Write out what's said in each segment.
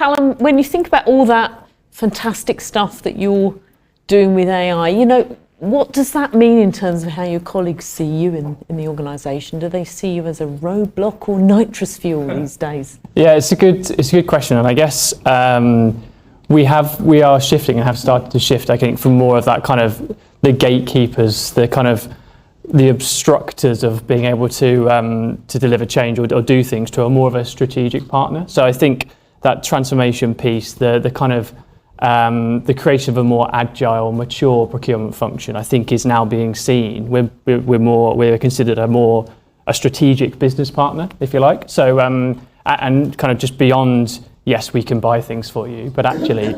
Callum, when you think about all that fantastic stuff that you're doing with AI, what does that mean in terms of how your colleagues see you in the organisation? Do they see you as a roadblock or nitrous fuel these days? Yeah, it's a good question, and I guess we are shifting and have started to shift, I think, from more of that kind of the gatekeepers, the kind of the obstructors of being able to deliver change or do things, to a more of a strategic partner. So I think that transformation piece, the kind of the creation of a more agile, mature procurement function, I think, is now being seen. We're considered a strategic business partner, if you like. So and kind of just beyond, yes, we can buy things for you, but actually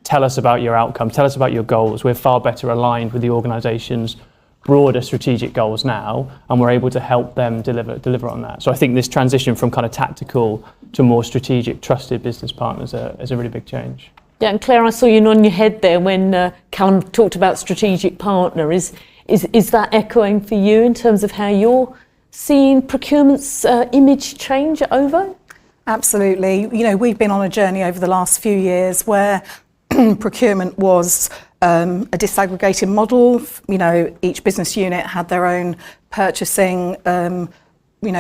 tell us about your outcome, tell us about your goals. We're far better aligned with the organisation's broader strategic goals now, and we're able to help them deliver on that. So I think this transition from kind of tactical to more strategic, trusted business partners is a really big change. Yeah, and Claire, I saw you nodding your head there when Callum talked about strategic partner. Is that echoing for you in terms of how you're seeing procurement's image change at OVO? Absolutely. We've been on a journey over the last few years where procurement was a disaggregated model. Each business unit had their own purchasing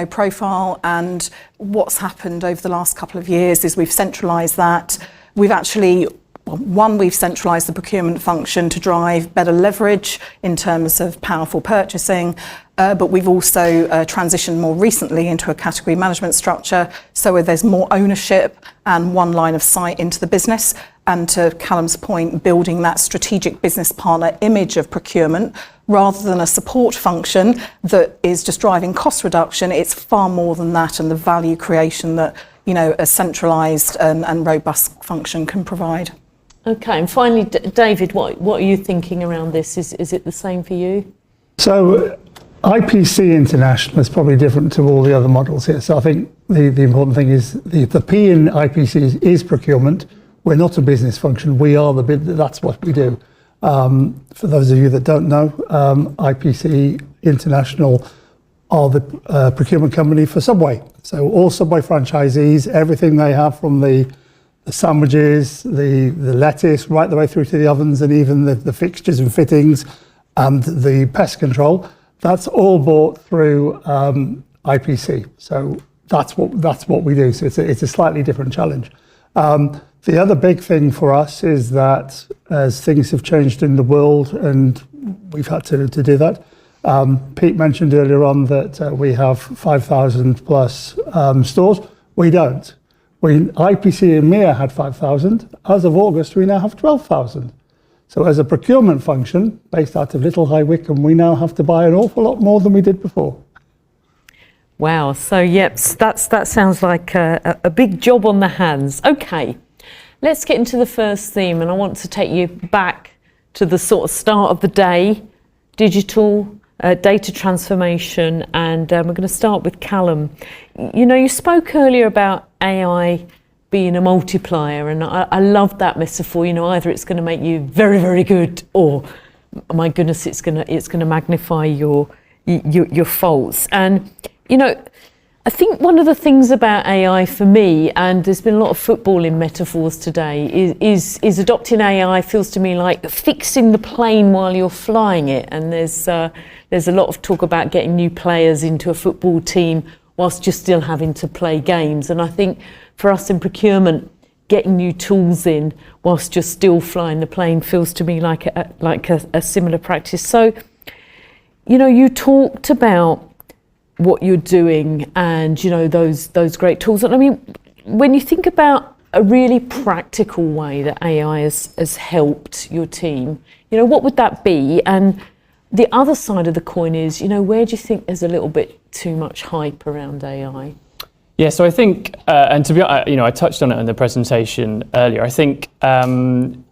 profile, and what's happened over the last couple of years is we've centralised that. We've centralised the procurement function to drive better leverage in terms of powerful purchasing, but we've also transitioned more recently into a category management structure, so where there's more ownership and one line of sight into the business. And to Callum's point, building that strategic business partner image of procurement rather than a support function that is just driving cost reduction. It's far more than that, and the value creation that a centralised and robust function can provide. Okay, and finally, David, what are you thinking around this? Is it the same for you? So IPC International is probably different to all the other models here. So I think the important thing is the P in IPC is procurement. We're not a business function. We are that's what we do. For those of you that don't know, IPC International are the procurement company for Subway. So all Subway franchisees, everything they have from the sandwiches, the lettuce, right the way through to the ovens, and even the fixtures and fittings and the pest control, that's all bought through IPC. So that's what we do. So it's a slightly different challenge. The other big thing for us is that as things have changed in the world, and we've had to do that. Pete mentioned earlier on that we have 5,000 plus stores. We don't. IPC and EMEA had 5,000. As of August, we now have 12,000. So as a procurement function based out of Little High Wycombe, we now have to buy an awful lot more than we did before. Wow. So yep, that sounds like a big job on the hands. Okay. Let's get into the first theme, and I want to take you back to the sort of start of the day, digital data transformation, and we're going to start with Callum. You spoke earlier about AI being a multiplier, and I love that metaphor. Either it's going to make you very, very good, or my goodness, it's going to magnify your faults. And I think one of the things about AI for me, and there's been a lot of footballing metaphors today, is adopting AI feels to me like fixing the plane while you're flying it. And there's a lot of talk about getting new players into a football team whilst you're still having to play games. And I think for us in procurement, getting new tools in whilst you're still flying the plane feels to me like a similar practice. So, you talked about what you're doing and those great tools. And I mean, when you think about a really practical way that AI has helped your team, what would that be? And the other side of the coin is, where do you think there's a little bit too much hype around AI? Yeah, so I think, and to be honest, I touched on it in the presentation earlier. I think, from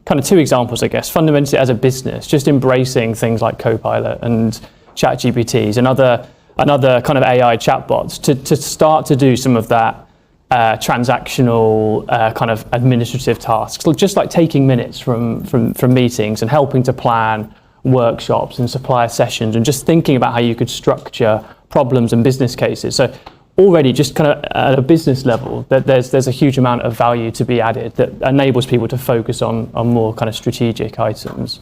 kind of two examples, I guess, fundamentally as a business, just embracing things like Copilot and ChatGPTs and other kind of AI chatbots to start to do some of that transactional kind of administrative tasks, just like taking minutes from meetings and helping to plan workshops and supplier sessions and just thinking about how you could structure problems and business cases. So already just kind of at a business level, that there's a huge amount of value to be added that enables people to focus on more kind of strategic items.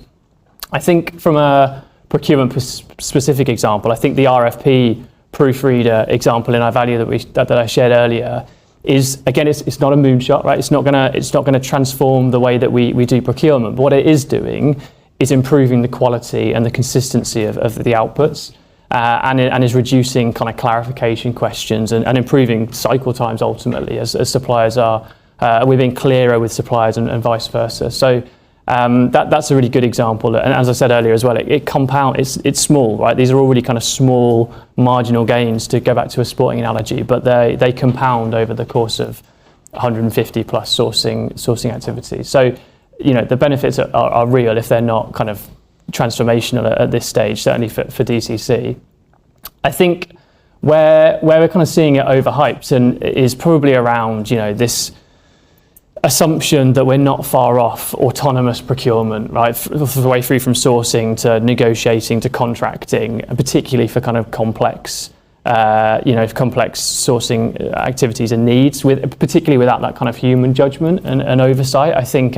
I think from a procurement specific example, I think the RFP proofreader example in our value that I shared earlier is, again, it's not a moonshot, right? It's not gonna transform the way that we do procurement. But what it is doing is improving the quality and the consistency of the outputs, and is reducing kind of clarification questions and improving cycle times ultimately as suppliers are. We're being clearer with suppliers and vice versa. So that's a really good example. And as I said earlier as well, it compounds. It's small, right? These are all really kind of small marginal gains, to go back to a sporting analogy, but they compound over the course of 150 plus sourcing activities. So, the benefits are real if they're not kind of transformational at this stage, certainly for DCC. I think where we're kind of seeing it overhyped and is probably around, this assumption that we're not far off autonomous procurement, right, the way through from sourcing to negotiating to contracting, and particularly for kind of complex sourcing activities and needs, particularly without that kind of human judgment and oversight. I think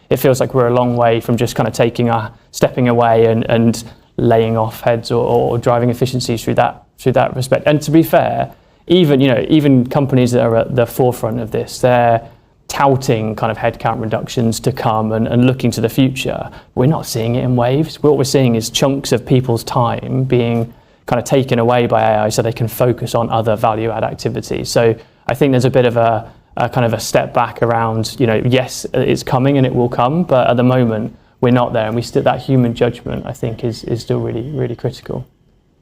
it feels like we're a long way from just kind of stepping away and laying off heads or driving efficiencies through that respect. And to be fair, even companies that are at the forefront of this, they're touting kind of headcount reductions to come and looking to the future. We're not seeing it in waves. What we're seeing is chunks of people's time being kind of taken away by AI so they can focus on other value add activities. So I think there's a bit of a kind of a step back around, yes, it's coming and it will come, but at the moment we're not there, and that human judgment, I think, is still really, really critical.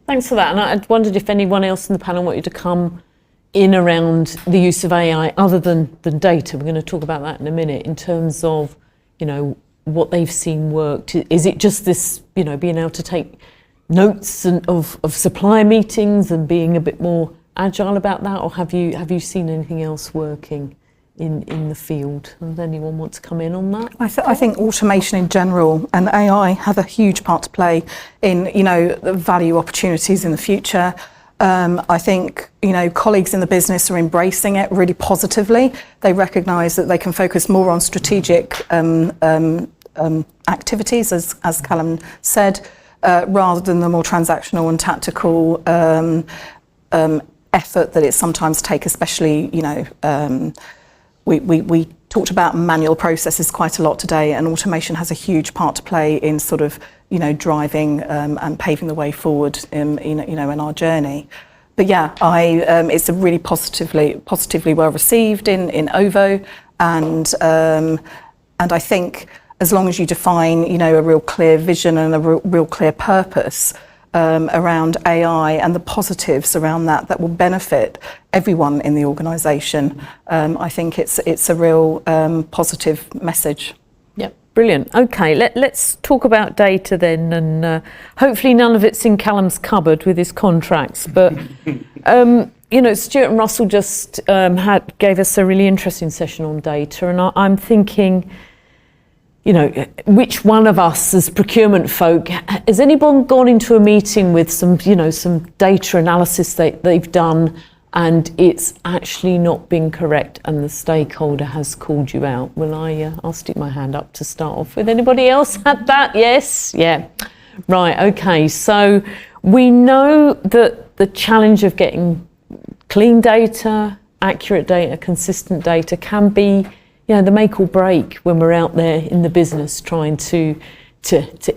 Thanks for that. And I wondered if anyone else in the panel wanted to come in around the use of AI other than data. We're going to talk about that in a minute, in terms of, what they've seen worked. Is it just this, being able to take notes of supplier meetings and being a bit more agile about that, or have you seen anything else working in the field? Does anyone want to come in on that? I think automation in general and AI have a huge part to play in the value opportunities in the future. I think colleagues in the business are embracing it really positively. They recognise that they can focus more on strategic activities, as Callum said, rather than the more transactional and tactical effort that it sometimes takes, especially, we talked about manual processes quite a lot today, and automation has a huge part to play in sort of, driving and paving the way forward in our journey. But yeah, it's a really positively well received in OVO, and I think as long as you define, a real clear vision and a real clear purpose around AI and the positives around that will benefit everyone in the organisation. I think it's a real positive message. Yep, brilliant. Okay, let's talk about data then, and hopefully none of it's in Callum's cupboard with his contracts. But Stuart and Russell just gave us a really interesting session on data, and I'm thinking, which one of us as procurement folk, has anyone gone into a meeting with some data analysis that they've done and it's actually not been correct and the stakeholder has called you out? Well, I'll stick my hand up to start off with. Anybody else had that? Yes? Yeah. Right, okay. So we know that the challenge of getting clean data, accurate data, consistent data can be the make or break when we're out there in the business trying to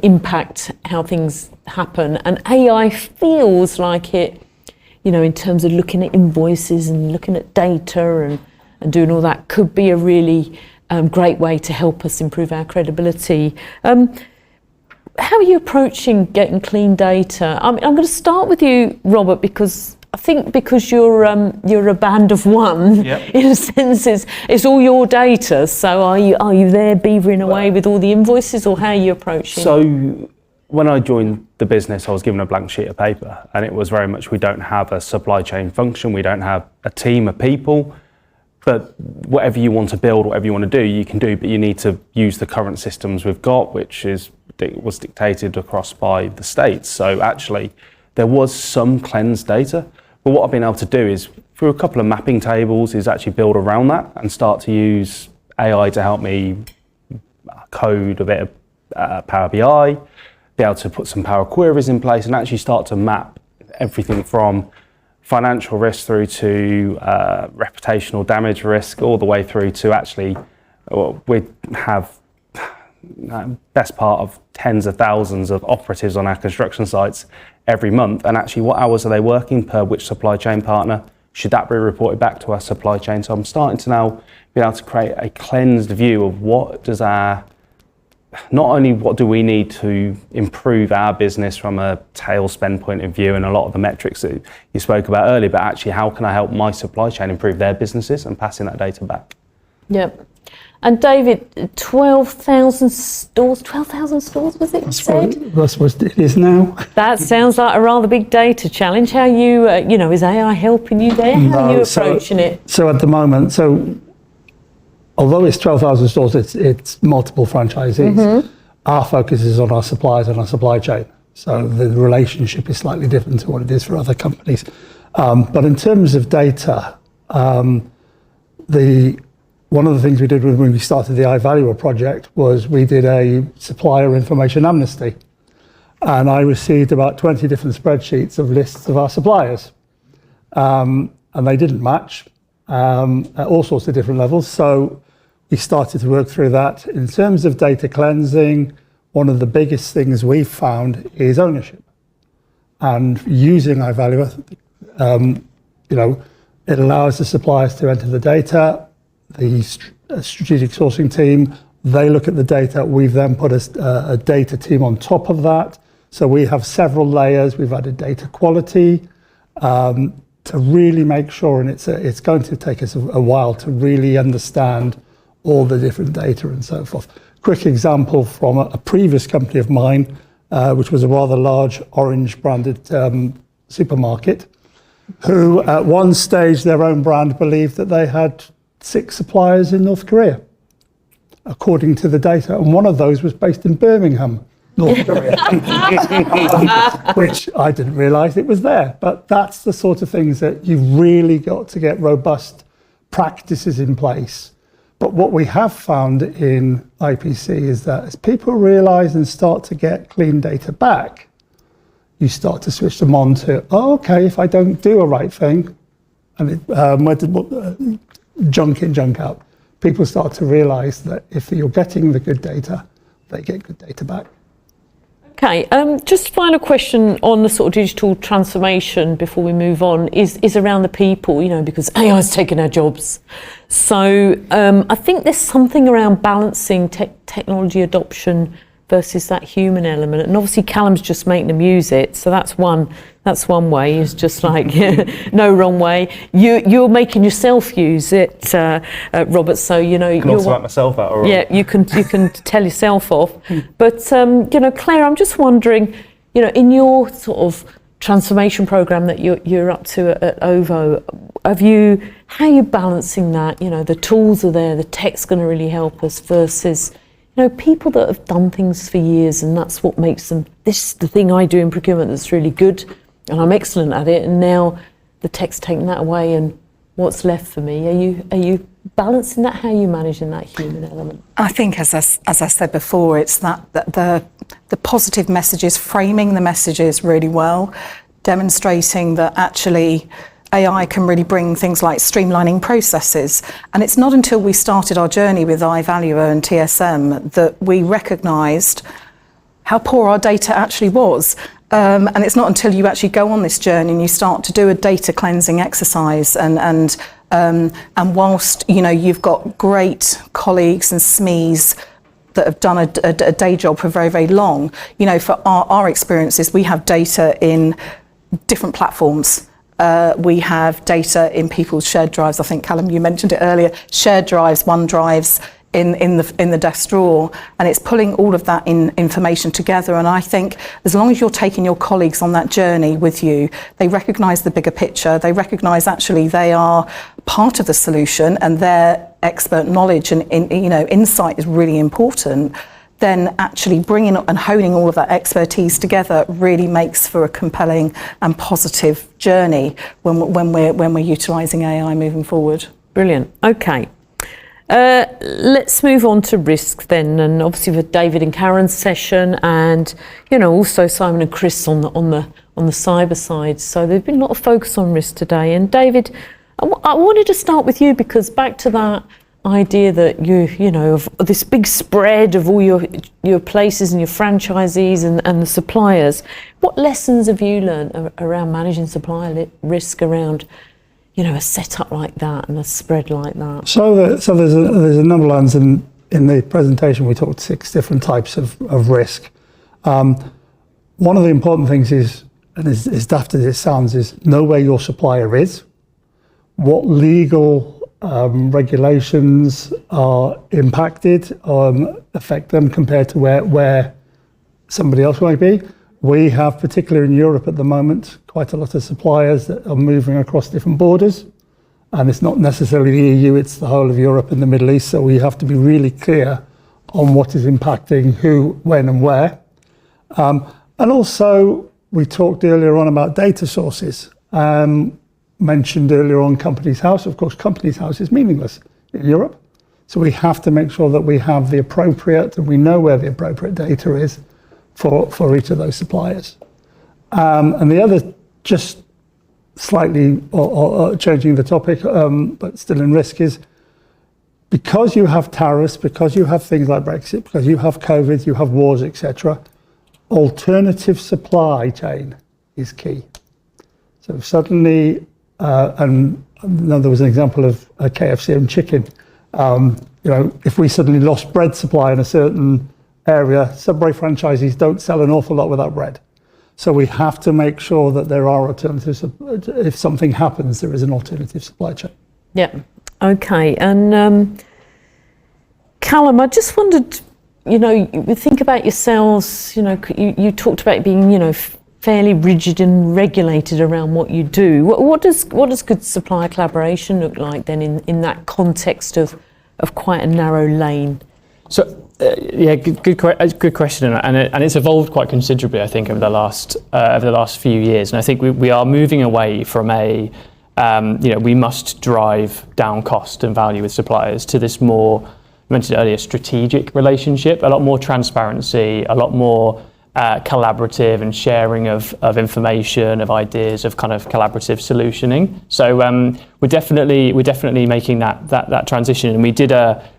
impact how things happen. And AI feels like it, in terms of looking at invoices and looking at data and doing all that, could be a really great way to help us improve our credibility. How are you approaching getting clean data? I'm going to start with you, Robert, because I think because you're a band of one, yep. In a sense, it's all your data. So are you there beavering away with all the invoices, or how are you approaching? So when I joined the business, I was given a blank sheet of paper, and it was very much, we don't have a supply chain function, we don't have a team of people, but whatever you want to build, whatever you want to do, you can do, but you need to use the current systems we've got, which was dictated across by the states. So actually, there was some cleansed data. But what I've been able to do is, through a couple of mapping tables, is actually build around that and start to use AI to help me code a bit of Power BI, be able to put some Power Queries in place and actually start to map everything from financial risk through to reputational damage risk, all the way through to actually, we have best part of tens of thousands of operatives on our construction sites every month, and actually what hours are they working per which supply chain partner? Should that be reported back to our supply chain? So I'm starting to now be able to create a cleansed view of what does our, not only what do we need to improve our business from a tail spend point of view and a lot of the metrics that you spoke about earlier, but actually how can I help my supply chain improve their businesses and passing that data back? Yep. And David, 12,000 stores, 12,000 stores was it? That's what it is now. That sounds like a rather big data challenge. How you, is AI helping you there? How are you approaching it? So at the moment, although it's 12,000 stores, it's multiple franchisees. Mm-hmm. Our focus is on our suppliers and our supply chain. So the relationship is slightly different to what it is for other companies. But in terms of data, one of the things we did when we started the iValuer project was we did a supplier information amnesty. And I received about 20 different spreadsheets of lists of our suppliers. And they didn't match at all sorts of different levels. So we started to work through that. In terms of data cleansing, one of the biggest things we've found is ownership. And using iValuer, it allows the suppliers to enter the data. The strategic sourcing team, they look at the data. We've then put a data team on top of that. So we have several layers. We've added data quality to really make sure, and it's going to take us a while to really understand all the different data and so forth. Quick example from a previous company of mine, which was a rather large orange branded supermarket, who at one stage their own brand believed that they had 6 suppliers in North Korea, according to the data. And one of those was based in Birmingham, North Korea, which I didn't realise it was there. But that's the sort of things that you've really got to get robust practices in place. But what we have found in IPC is that as people realise and start to get clean data back, you start to switch them on to, okay, if I don't do a right thing, and junk in, junk out. People start to realise that if you're getting the good data, they get good data back. Okay, just final question on the sort of digital transformation before we move on is around the people, because AI's taken our jobs. So I think there's something around balancing technology adoption versus that human element. And obviously Callum's just making them use it. So that's one way, is just like, no wrong way. You're making yourself use it, Robert, so, I can also let myself out. Yeah, you can tell yourself off. But, Claire, I'm just wondering, in your sort of transformation program that you're up to at OVO, how are you balancing that? The tools are there, the tech's going to really help us versus people that have done things for years, and that's what makes them, this is the thing I do in procurement that's really good, and I'm excellent at it, and now the tech's taken that away, and what's left for me? Are you balancing that? How are you managing that human element? I think, as I said before, it's that the positive messages, framing the messages really well, demonstrating that actually AI can really bring things like streamlining processes. And it's not until we started our journey with iValuer and TSM that we recognised how poor our data actually was. And it's not until you actually go on this journey and you start to do a data cleansing exercise and whilst you've got great colleagues and SMEs that have done a day job for very, very long, for our experiences, we have data in different platforms. We have data in people's shared drives. I think, Callum, you mentioned it earlier, shared drives, OneDrives in the desk drawer, and it's pulling all of that information together. And I think as long as you're taking your colleagues on that journey with you, they recognise the bigger picture, they recognise actually they are part of the solution and their expert knowledge and insight is really important, then actually bringing and honing all of that expertise together really makes for a compelling and positive journey when we're utilising AI moving forward. Brilliant. Okay. Let's move on to risk then, and obviously with David and Karen's session, and also Simon and Chris on the cyber side. So there's been a lot of focus on risk today. And David, I wanted to start with you, because back to that idea that of this big spread of all your places and your franchisees and the suppliers. What lessons have you learned around managing supplier risk around a setup like that and a spread like that? So there's a number of lines in the presentation. We talked 6 different types of risk. One of the important things is, and as daft as it sounds, is know where your supplier is, what legal regulations are impacted, affect them compared to where somebody else might be. We have, particularly in Europe at the moment, quite a lot of suppliers that are moving across different borders, and it's not necessarily the EU, it's the whole of Europe and the Middle East, so we have to be really clear on what is impacting who, when and where. And also, we talked earlier on about data sources. Mentioned earlier on Companies House. Of course, Companies House is meaningless in Europe. So we have to make sure that we have the appropriate, and we know where the appropriate data is for each of those suppliers. And the other, just slightly or changing the topic, but still in risk, is because you have tariffs, because you have things like Brexit, because you have COVID, you have wars, etc., alternative supply chain is key. So suddenly, and there was an example of a KFC and chicken. If we suddenly lost bread supply in a certain area, Subway franchisees don't sell an awful lot without bread. So we have to make sure that there are alternatives. If something happens, there is an alternative supply chain. Yeah. Okay. And Callum, I just wondered, you think about yourselves. You talked about being, fairly rigid and regulated around what you do. What does good supplier collaboration look like then in that context of quite a narrow lane? So good question, and it's evolved quite considerably, I think, over the last few years. And I think we are moving away from we must drive down cost and value with suppliers to this more, I mentioned earlier, strategic relationship, a lot more transparency, a lot more collaborative and sharing of information, of ideas, of kind of collaborative solutioning. So we're definitely making that transition. And we did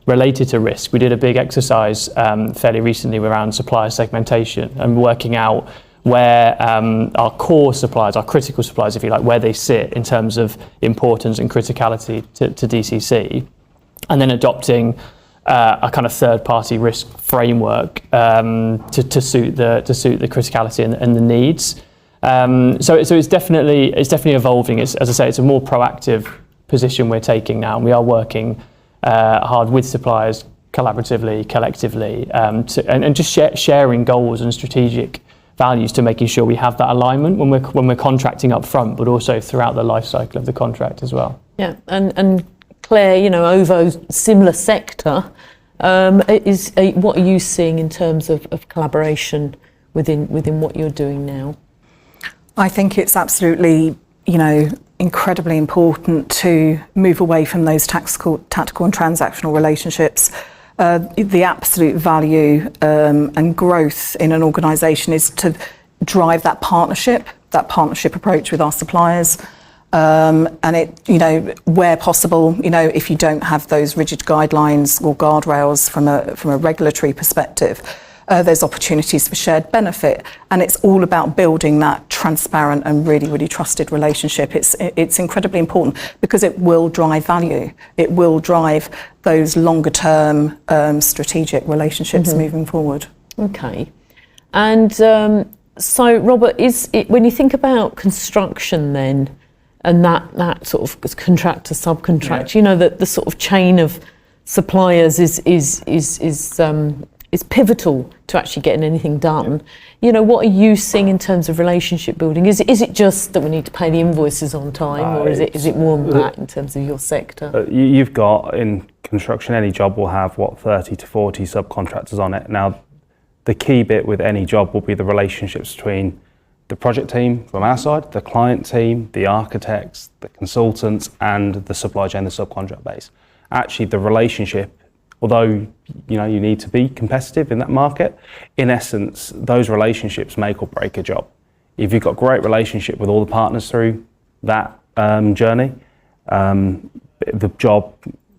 related to risk. We did a big exercise fairly recently around supplier segmentation and working out where our core suppliers, our critical suppliers, if you like, where they sit in terms of importance and criticality to DCC, and then adopting a kind of third-party risk framework to suit the criticality and the needs. So it's definitely evolving. As I say, it's a more proactive position we're taking now, and we are working hard with suppliers collaboratively, collectively, and just sharing goals and strategic values to making sure we have that alignment when we're contracting up front, but also throughout the life cycle of the contract as well. Yeah, and Claire, OVO's similar sector, what are you seeing in terms of collaboration within what you're doing now? I think it's absolutely, incredibly important to move away from those tactical and transactional relationships. The absolute value and growth in an organisation is to drive that partnership approach with our suppliers. And it, where possible, if you don't have those rigid guidelines or guardrails from a regulatory perspective, there's opportunities for shared benefit, and it's all about building that transparent and really, really trusted relationship. It's incredibly important because it will drive value. It will drive those longer term strategic relationships moving forward. Okay, and so Robert, when you think about construction then, and that sort of contract to subcontract, the sort of chain of suppliers is pivotal to actually getting anything done. What are you seeing in terms of relationship building? Is it just that we need to pay the invoices on time, or is it more than that in terms of your sector? You've got, in construction, any job will have 30 to 40 subcontractors on it. Now, the key bit with any job will be the relationships between the project team from our side, the client team, the architects, the consultants, and the supply chain, the subcontract base. Actually, the relationship, although you need to be competitive in that market, in essence, those relationships make or break a job. If you've got great relationship with all the partners through that journey, the job,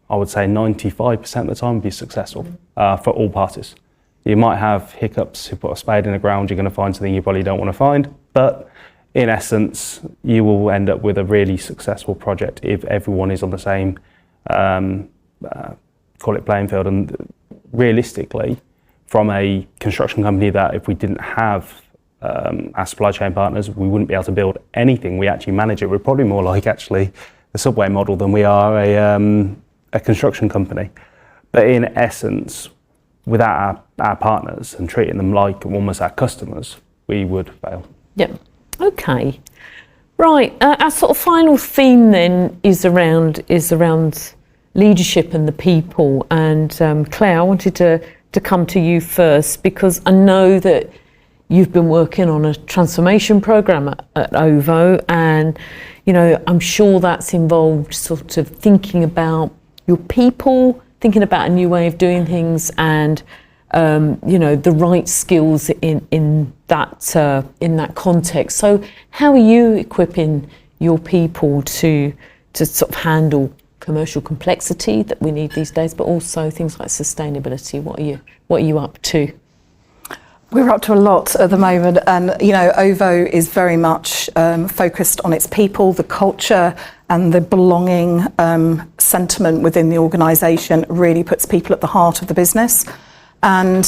I would say 95% of the time, will be successful for all parties. You might have hiccups. You put a spade in the ground, you're going to find something you probably don't want to find. But in essence, you will end up with a really successful project if everyone is on the same, call it playing field. And realistically, from a construction company, that if we didn't have our supply chain partners, we wouldn't be able to build anything. We actually manage it. We're probably more like actually the Subway model than we are a construction company. But in essence, without our partners and treating them like almost our customers, we would fail. Yep. Okay. Right. Our sort of final theme then is around leadership and the people. And Claire, I wanted to come to you first, because I know that you've been working on a transformation program at OVO, and I'm sure that's involved sort of thinking about your people, thinking about a new way of doing things, and the right skills in that context. So how are you equipping your people to sort of handle commercial complexity that we need these days, but also things like sustainability? What are you up to? We're up to a lot at the moment, and OVO is very much focused on its people, the culture, and the belonging sentiment within the organisation really puts people at the heart of the business. And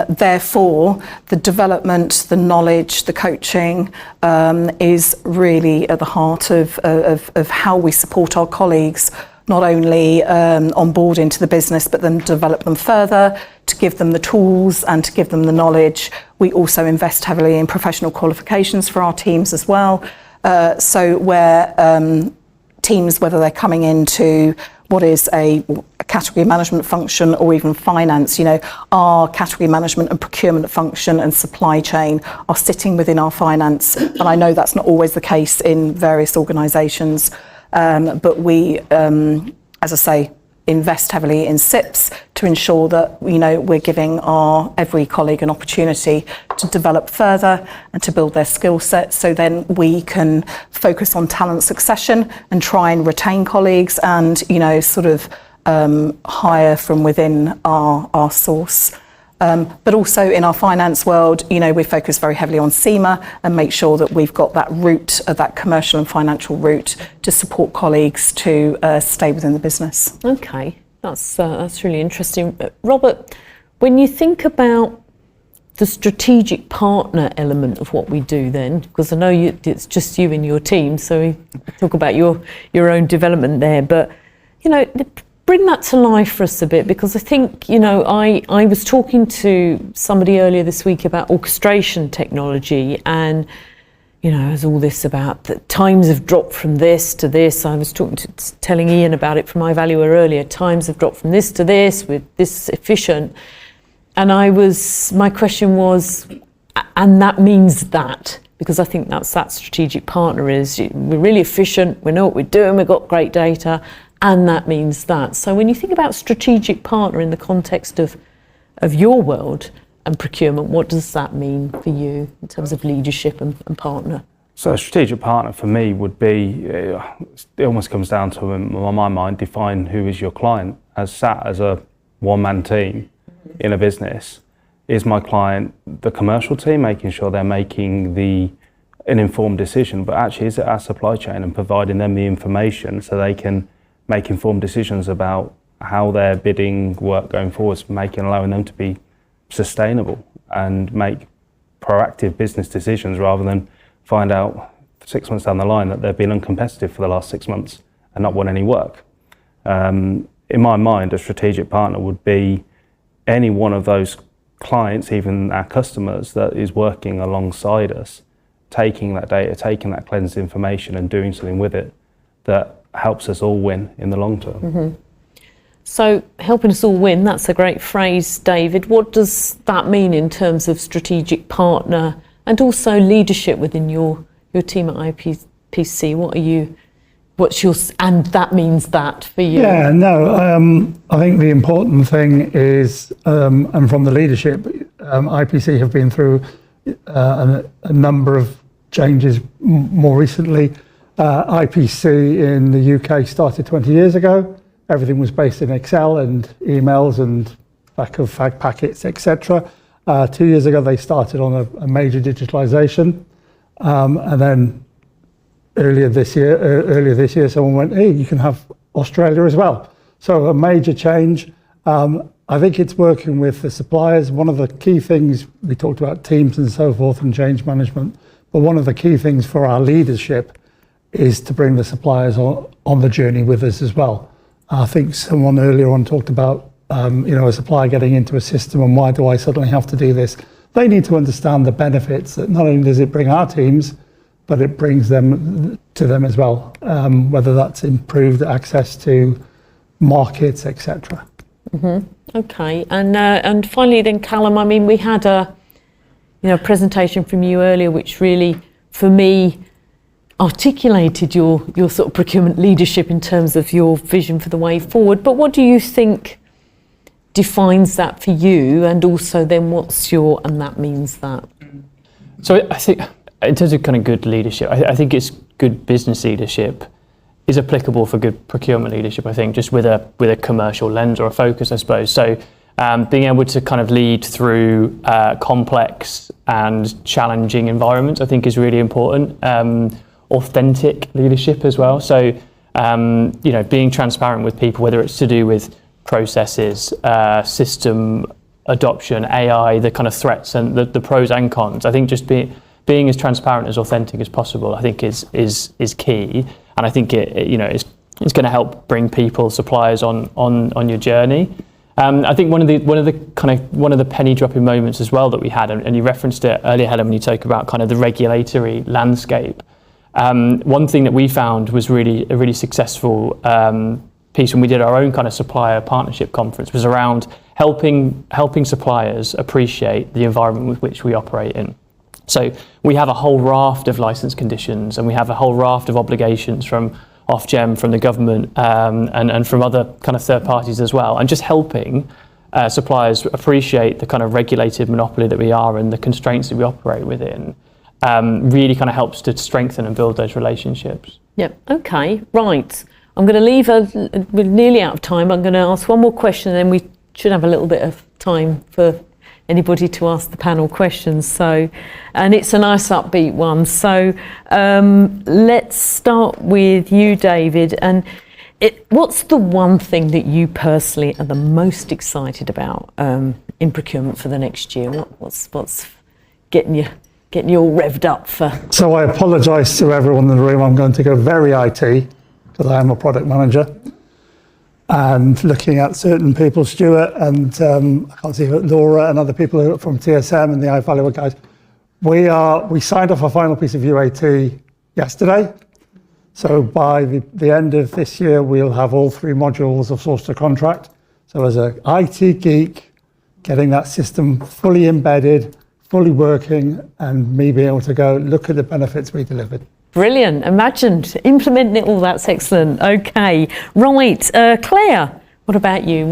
therefore, the development, the knowledge, the coaching is really at the heart of how we support our colleagues, not only on board into the business, but then develop them further, to give them the tools and to give them the knowledge. We also invest heavily in professional qualifications for our teams as well. So where teams, whether they're coming into what is a category management function or even finance, our category management and procurement function and supply chain are sitting within our finance. And I know that's not always the case in various organisations, but we, as I say, invest heavily in SIPs to ensure that we're giving our every colleague an opportunity to develop further and to build their skill set, so then we can focus on talent succession and try and retain colleagues and sort of hire from within our source. But also in our finance world, we focus very heavily on SEMA and make sure that we've got that route, that commercial and financial route, to support colleagues to stay within the business. Okay, that's really interesting. Robert, when you think about the strategic partner element of what we do then, because I know it's just you and your team, so we talk about your own development there, but bring that to life for us a bit, because I think, I was talking to somebody earlier this week about orchestration technology, and, there's all this about that times have dropped from this to this. I was telling Ian about it from iValuer earlier. Times have dropped from this to this, with this efficient. And my question was, and that means that, because I think that's that strategic partner is, we're really efficient, we know what we're doing, we've got great data, and that means that. So when you think about strategic partner in the context of your world and procurement, what does that mean for you in terms of leadership and partner? So a strategic partner for me would be, it almost comes down to, in my mind, define who is your client. As sat as a one-man team in a business, is my client the commercial team, making sure they're making an informed decision, but actually is it our supply chain and providing them the information so they can make informed decisions about how they're bidding work going forwards, allowing them to be sustainable and make proactive business decisions, rather than find out 6 months down the line that they've been uncompetitive for the last 6 months and not won any work. In my mind, a strategic partner would be any one of those clients, even our customers, that is working alongside us, taking that data, taking that cleansed information and doing something with it that helps us all win in the long term. Mm-hmm. So helping us all win, that's a great phrase, David. What does that mean in terms of strategic partner and also leadership within your team at IPC? And that means that for you? Yeah, no, I think the important thing is, and from the leadership, IPC have been through a number of changes more recently. IPC in the UK started 20 years ago. Everything was based in Excel and emails and back of fag packets, etc. 2 years ago, they started on a major digitalisation, and then earlier this year, someone went, "Hey, you can have Australia as well." So a major change. I think it's working with the suppliers. One of the key things, we talked about teams and so forth and change management, but one of the key things for our leadership is to bring the suppliers on the journey with us as well. I think someone earlier on talked about a supplier getting into a system and why do I suddenly have to do this? They need to understand the benefits that not only does it bring our teams, but it brings them to them as well, whether that's improved access to markets, etc. Okay, and finally then, Callum, I mean, we had a presentation from you earlier, which really, for me, articulated your sort of procurement leadership in terms of your vision for the way forward. But what do you think defines that for you, and also then what's your and that means that? So I think in terms of kind of good leadership, I think it's good business leadership is applicable for good procurement leadership. I think just with a commercial lens or a focus, I suppose. So being able to kind of lead through complex and challenging environments, I think, is really important. Authentic leadership as well. So being transparent with people, whether it's to do with processes, system adoption, AI, the kind of threats and the pros and cons. I think just being as transparent, as authentic as possible, I think is key. And I think it's going to help bring people, suppliers on your journey. I think one of the penny dropping moments as well that we had, and you referenced it earlier, Helen, when you talk about kind of the regulatory landscape. One thing that we found was a really successful piece when we did our own kind of supplier partnership conference was around helping suppliers appreciate the environment with which we operate in. So we have a whole raft of license conditions, and we have a whole raft of obligations from Ofgem, from the government, and from other kind of third parties as well, and just helping suppliers appreciate the kind of regulated monopoly that we are and the constraints that we operate within. Really kind of helps to strengthen and build those relationships. Yep. Okay. Right. I'm going to leave. We're nearly out of time. I'm going to ask one more question, and then we should have a little bit of time for anybody to ask the panel questions. So, and it's a nice upbeat one. So let's start with you, David. And what's the one thing that you personally are the most excited about in procurement for the next year? What's getting you all revved up for? So I apologise to everyone in the room. I'm going to go very IT because I am a product manager. And looking at certain people, Stuart and I can't see Laura and other people from TSM and the iValue guys, we signed off our final piece of UAT yesterday. So by the end of this year, we'll have all 3 modules of source to contract. So as an IT geek, getting that system fully embedded, fully working, and me being able to go look at the benefits we delivered. Brilliant. Imagine implementing it all. That's excellent. Okay. Right. Claire, what about you?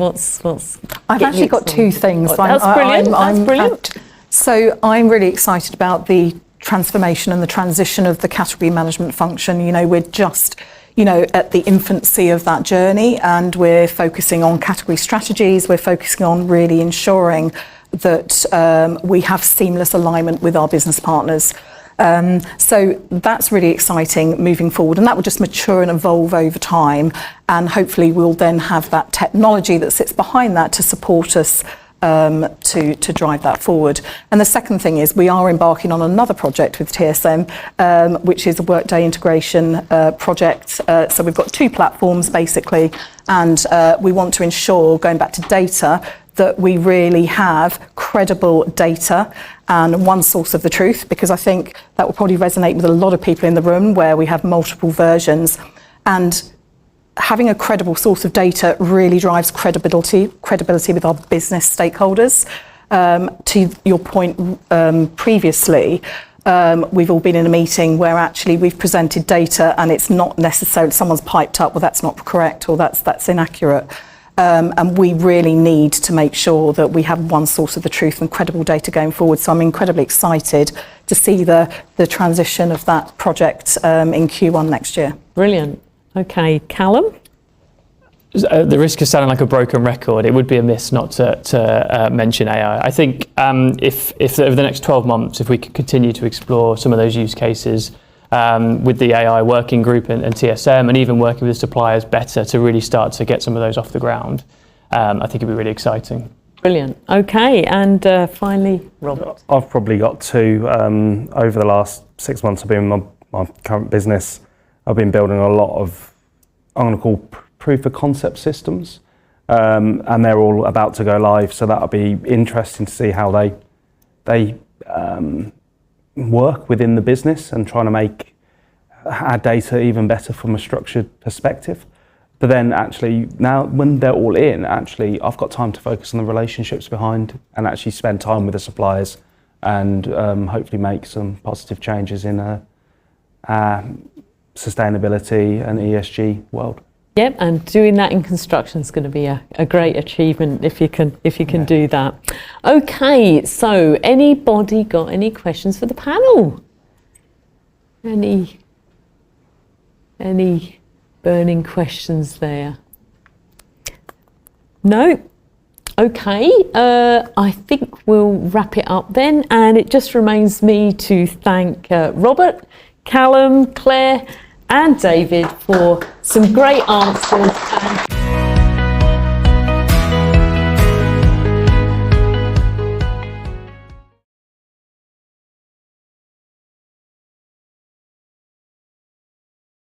I've actually got 2 things. That's brilliant. That's brilliant. So I'm really excited about the transformation and the transition of the category management function. We're just at the infancy of that journey, and we're focusing on category strategies. We're focusing on really ensuring that we have seamless alignment with our business partners. So that's really exciting moving forward, and that will just mature and evolve over time, and hopefully we'll then have that technology that sits behind that to support us to drive that forward. And the second thing is we are embarking on another project with TSM, which is a Workday integration project. So we've got 2 platforms basically, and we want to ensure, going back to data, that we really have credible data and one source of the truth, because I think that will probably resonate with a lot of people in the room where we have multiple versions. And having a credible source of data really drives credibility with our business stakeholders. To your point previously, we've all been in a meeting where actually we've presented data and it's not necessarily, someone's piped up, well, that's not correct or that's inaccurate. And we really need to make sure that we have one source of the truth and credible data going forward. So I'm incredibly excited to see the transition of that project in Q1 next year. Brilliant. Okay, Callum? The risk of sounding like a broken record, it would be amiss not to mention AI. I think if over the next 12 months, if we could continue to explore some of those use cases with the AI working group and TSM, and even working with the suppliers better to really start to get some of those off the ground, I think it'd be really exciting. Brilliant. Okay, and finally, Robert. I've probably got two. Over the last 6 months I've been in my current business, I've been building a lot of, I'm going to call proof of concept systems, and they're all about to go live, so that'll be interesting to see how they work within the business and trying to make our data even better from a structured perspective. But then actually now when they're all in, actually I've got time to focus on the relationships behind and actually spend time with the suppliers and hopefully make some positive changes in our sustainability and ESG world. Yep, and doing that in construction is going to be a great achievement if you can do that. Okay, so anybody got any questions for the panel? Any burning questions there? No? Okay, I think we'll wrap it up then, and it just remains me to thank Robert, Callum, Claire and David for some great answers.